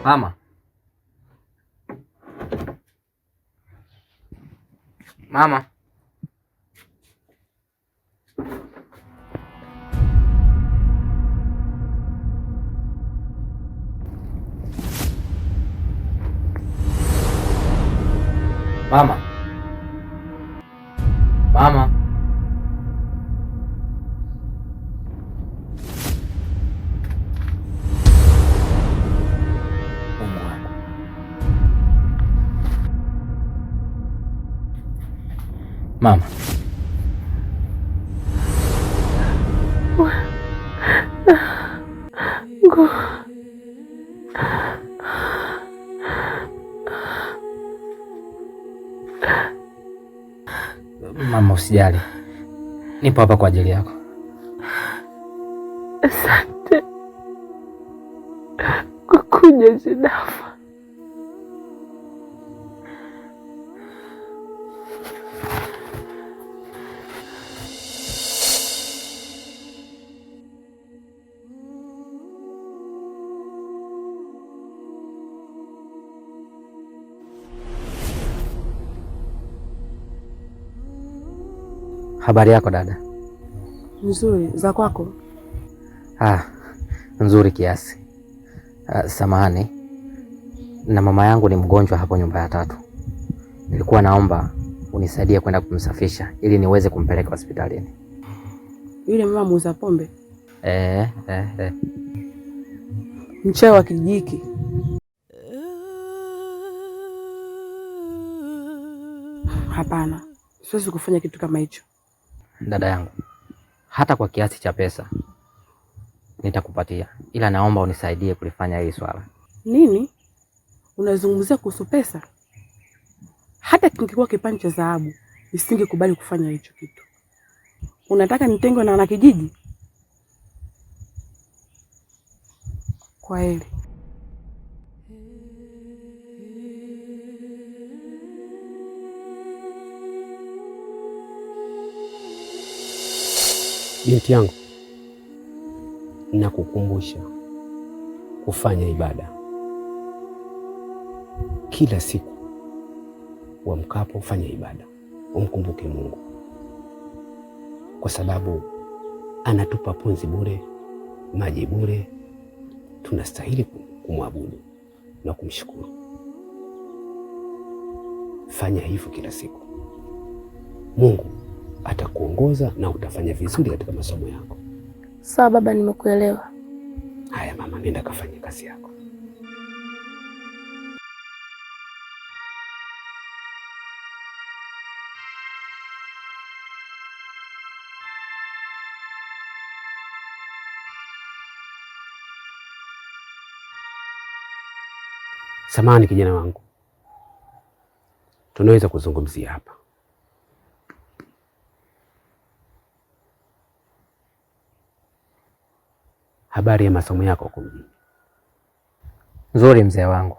Mama, mama, mama, mama. Mama. Mama, usijali. Nipo hapa kwa ajili yako. Asante kwa kuja Jenifer. Habari yako dada? Nzuri. Za kwako? Nzuri kiasi. Samahani, na mama yangu ni mgonjwa hapo nyumba ya 3. Nilikuwa naomba unisaidie kwenda kumsafisha ili niweze kumpeleka hospitalini. Yule mama muuza pombe? Mchawi wa kijiji. Hapana, siwezi kufanya kitu kama hicho. Dada yangu, hata kwa kiasi cha pesa nitakupatia, ila naomba unisaidie kulifanya hili swala. Nini? Unazungumzia kuhusu pesa? Hata kingekuwa kipande cha dhahabu, nisingekubali kufanya hicho kitu. Unataka nitengwe na wanakijiji? Kwa heri. Binti yangu, nakukumbusha kufanya ibada kila siku. Uamkapo fanya ibada, umkumbuke Mungu, kwa sababu anatupa pumzi bure, maji bure. Tunastahili kumwabudu na kumshukuru. Fanya hivyo kila siku, Mungu atakuongoza na utafanya vizuri katika masomo yako. Sawa baba, nimekuelewa. Haya mama, nenda kafanye kazi yako. Samahani kijana wangu, tunaweza kuzungumzia hapa? Habari ya masomo yako huko mjini? Nzuri mzee wangu,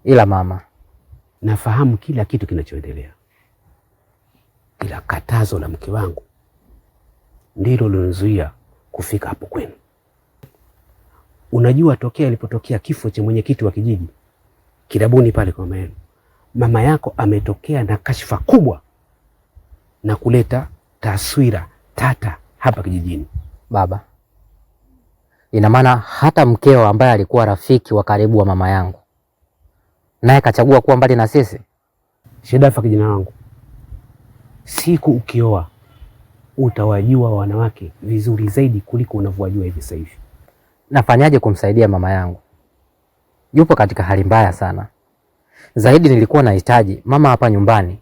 ila mama, nafahamu kila kitu kinachoendelea, ila katazo la mke wangu ndilo lilonizuia kufika hapo kwenu. Unajua, tokea ilipotokea kifo cha mwenyekiti wa kijiji Kilabuni pale kwa mama yako ametokea na kashfa kubwa na kuleta taswira tata hapa kijijini. Baba, ina maana hata mkeo ambaye alikuwa rafiki wa karibu wa mama yangu naye kachagua kuwa mbali na sisi? Shedafa kijana wangu, siku ukioa utawajua wanawake vizuri zaidi kuliko unavyowajua hivi sasa hivi. Nafanyaje kumsaidia mama yangu? Yupo katika hali mbaya sana. Zaidi nilikuwa nahitaji mama hapa nyumbani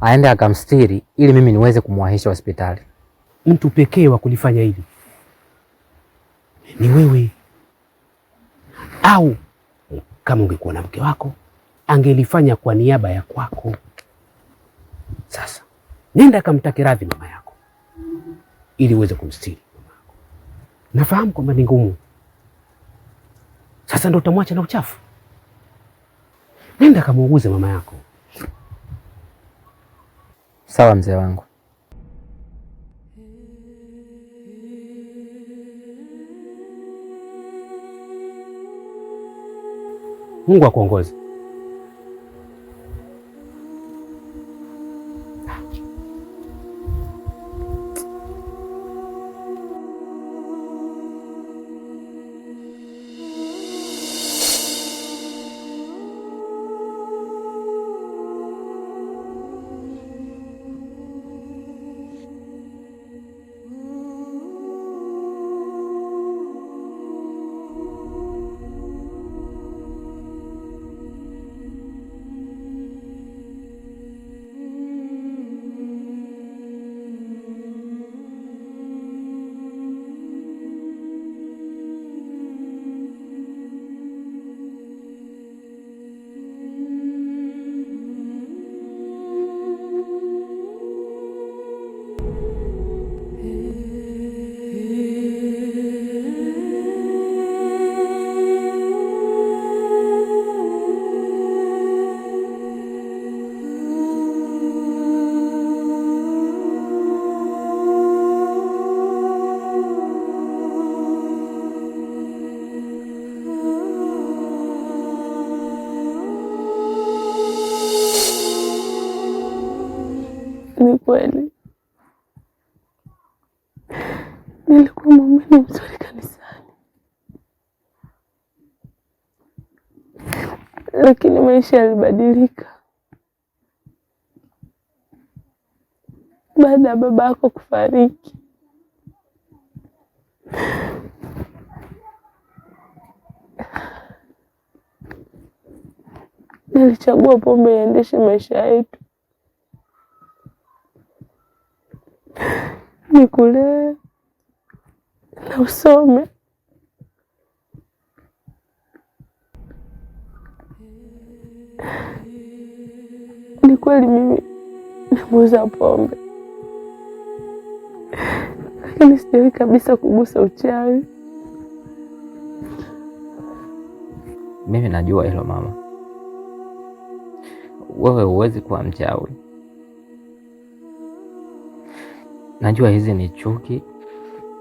aende akamstiri ili mimi niweze kumwahisha hospitali. Mtu pekee wa kulifanya hili ni wewe, au kama ungekuwa na mke wako angelifanya kwa niaba ya kwako. Sasa nenda kamtake radhi mama yako ili uweze kumstiri mama yako. Nafahamu kwamba ni ngumu. Sasa ndo utamwacha na uchafu? Nenda kamuuguze mama yako. Sawa mzee wangu. Mungu akuongoze. Ni kweli nilikuwa muumini mzuri kanisani, lakini maisha yalibadilika baada ya baba yako kufariki. Nilichagua pombe iendeshe maisha yetu, nikulee na usome. Ni kweli mimi namuuza pombe, lakini sijawahi kabisa kugusa uchawi. Mimi najua hilo mama, wewe huwezi kuwa mchawi. Najua hizi ni chuki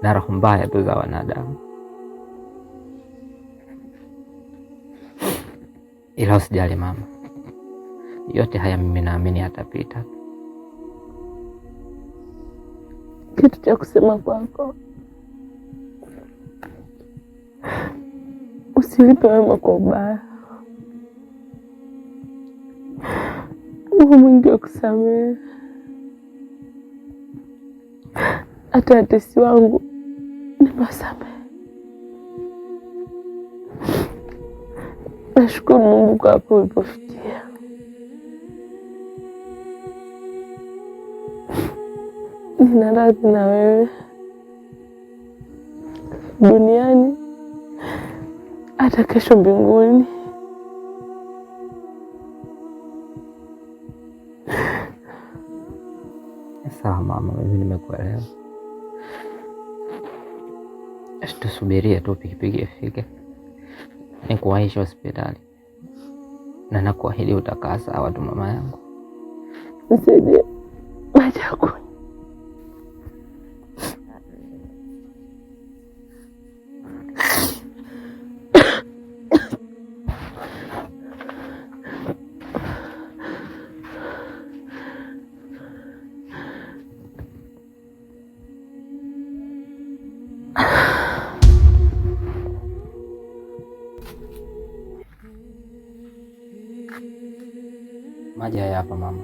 na roho mbaya tu za wanadamu, ila usijali mama, yote haya mimi naamini yatapita. Kitu cha kusema kwako, usilipe wema kwa ubaya. Mungu mwingi wa kusamehe. Hata watesi wangu nimewasamehe. Nashukuru Mungu kwa hapo ulipofikia. Nina radhi na wewe duniani hata kesho mbinguni. Sawa mama, mimi nimekuelewa. Tusubirie tu pikipiki ifike, nikuwahisha hospitali, na nakuahidi utakaa sawa tu mama yangu. Nisaidie maji ya kunywa. Maji haya hapa mama.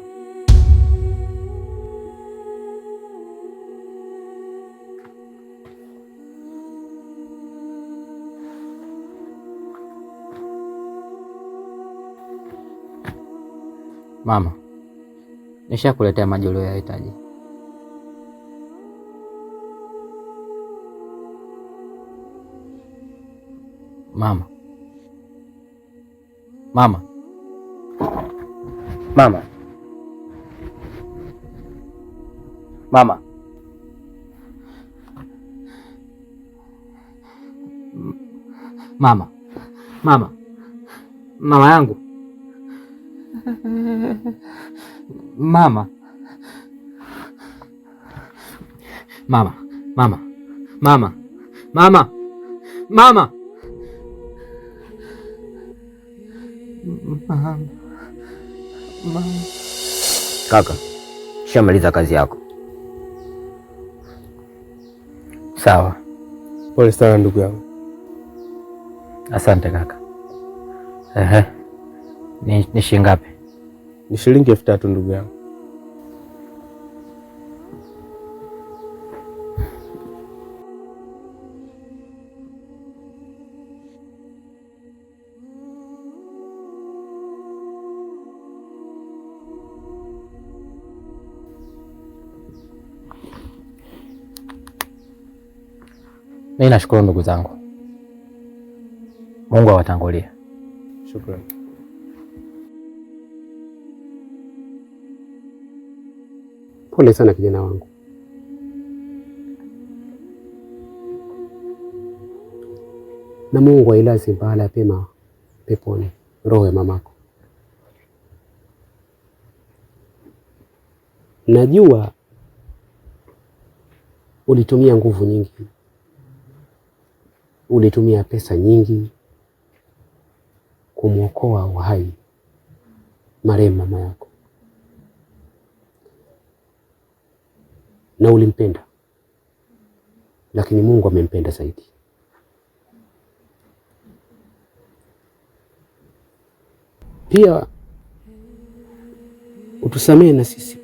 Mama, nishakuletea maji uliyoyahitaji. Mama. Mama. Mama. Mama. Mama. Mama. Mama yangu. Mama. Mama. Mama. Mama. Mama. Mama. Mama. Kaka, shamaliza kazi yako. Sawa. Pole sana ndugu yangu. Asante kaka. Ni shilingi ngapi? Ni shilingi 3000 ndugu yangu. Mimi nashukuru ndugu zangu. Mungu awatangulie. Shukrani. Pole sana kijana wangu. Na Mungu ailaze pahala pema peponi roho ya mamako. Najua ulitumia nguvu nyingi, ulitumia pesa nyingi kumwokoa uhai marehemu mama yako, na ulimpenda, lakini Mungu amempenda zaidi. Pia utusamehe na sisi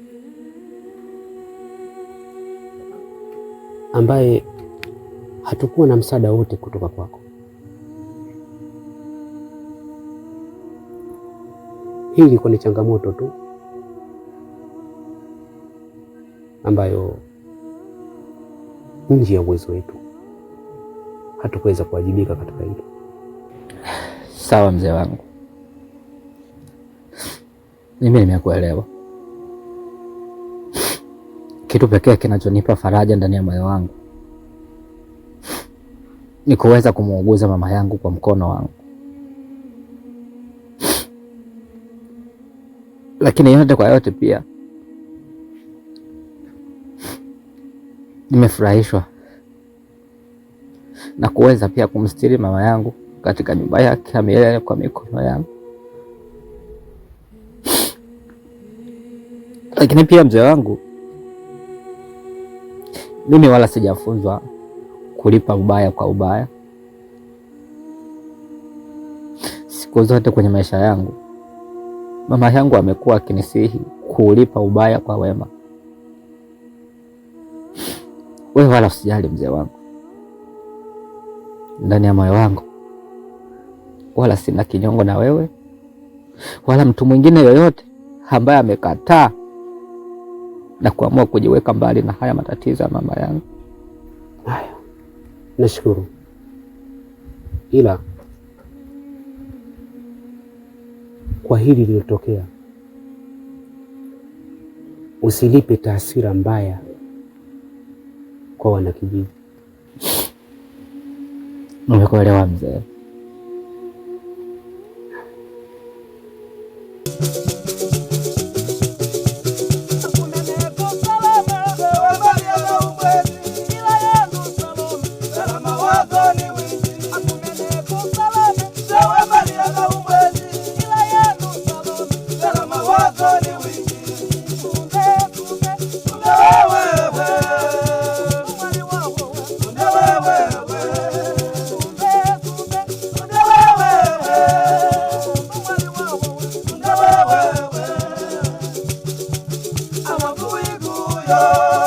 ambaye hatukuwa na msaada wote kutoka kwako. Hii ilikuwa ni changamoto tu ambayo nje ya uwezo wetu, hatukuweza kuwajibika katika hilo. Sawa mzee wangu, mimi nimekuelewa. Kitu pekee kinachonipa faraja ndani ya moyo wangu ni kuweza kumuuguza mama yangu kwa mkono wangu, lakini yote kwa yote pia nimefurahishwa na kuweza pia kumstiri mama yangu katika nyumba yake ya milele kwa mikono yangu. Lakini pia mzee wangu, mimi wala sijafunzwa kulipa ubaya kwa ubaya. Siku zote kwenye maisha yangu mama yangu amekuwa akinisihi kulipa ubaya kwa wema. Wewe wala usijali mzee wangu, ndani ya moyo wangu wala sina kinyongo na wewe wala mtu mwingine yoyote ambaye amekataa na kuamua kujiweka mbali na haya matatizo ya mama yangu. Haya, nashukuru, ila kwa hili lilotokea usilipe taasira mbaya kwa wanakijiji. Nimekuelewa mzee. Yo